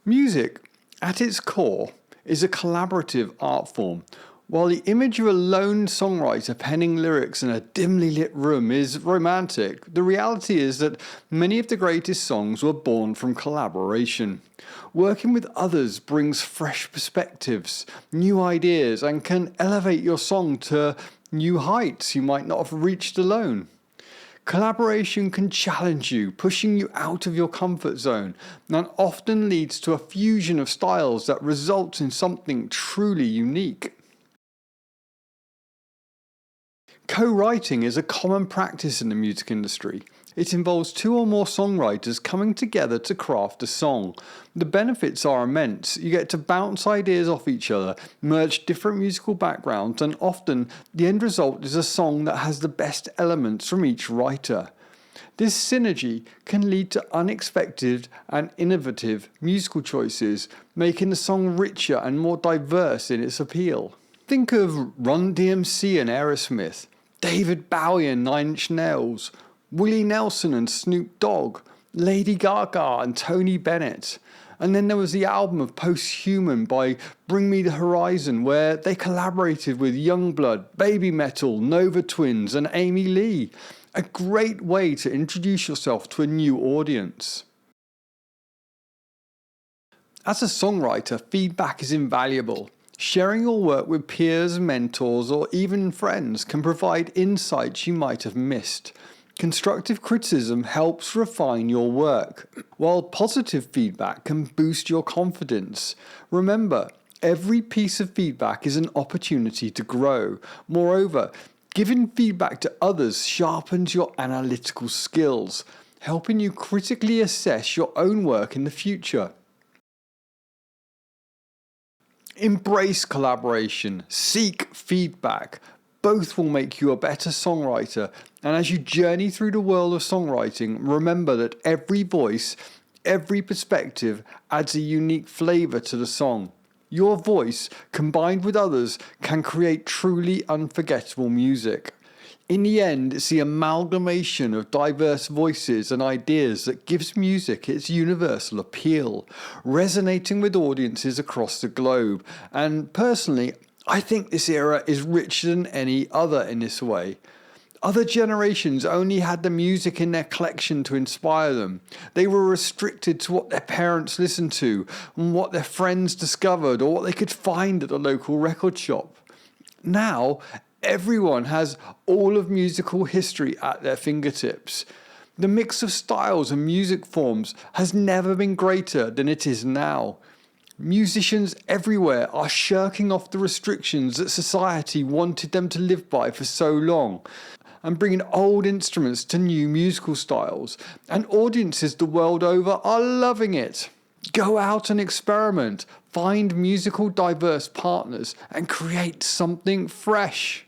Music, at its core, is a collaborative art form. While the image of a lone songwriter penning lyrics in a dimly lit room is romantic, the reality is that many of the greatest songs were born from collaboration. Working with others brings fresh perspectives, new ideas, and can elevate your song to new heights you might not have reached alone. Collaboration can challenge you, pushing you out of your comfort zone, and often leads to a fusion of styles that results in something truly unique. Co-writing is a common practice in the music industry. It involves two or more songwriters coming together to craft a song. The benefits are immense. You get to bounce ideas off each other, merge different musical backgrounds, and often the end result is a song that has the best elements from each writer. This synergy can lead to unexpected and innovative musical choices, making the song richer and more diverse in its appeal. Think of Run DMC and Aerosmith, David Bowie and Nine Inch Nails, Willie Nelson and Snoop Dogg, Lady Gaga and Tony Bennett. And then there was the album of Posthuman by Bring Me the Horizon, where they collaborated with Youngblood, Baby Metal, Nova Twins and Amy Lee. A great way to introduce yourself to a new audience. As a songwriter, feedback is invaluable. Sharing your work with peers, mentors, or even friends can provide insights you might have missed. Constructive criticism helps refine your work, while positive feedback can boost your confidence. Remember, every piece of feedback is an opportunity to grow. Moreover, giving feedback to others sharpens your analytical skills, helping you critically assess your own work in the future. Embrace collaboration, seek feedback. Both will make you a better songwriter, and as you journey through the world of songwriting, remember that every voice, every perspective adds a unique flavour to the song. Your voice, combined with others, can create truly unforgettable music. In the end, it's the amalgamation of diverse voices and ideas that gives music its universal appeal, resonating with audiences across the globe. And personally, I think this era is richer than any other in this way. Other generations only had the music in their collection to inspire them. They were restricted to what their parents listened to, and what their friends discovered, or what they could find at a local record shop. Now, everyone has all of musical history at their fingertips. The mix of styles and music forms has never been greater than it is now. Musicians everywhere are shirking off the restrictions that society wanted them to live by for so long, and bringing old instruments to new musical styles, and audiences the world over are loving it. Go out and experiment, find musical diverse partners, and create something fresh.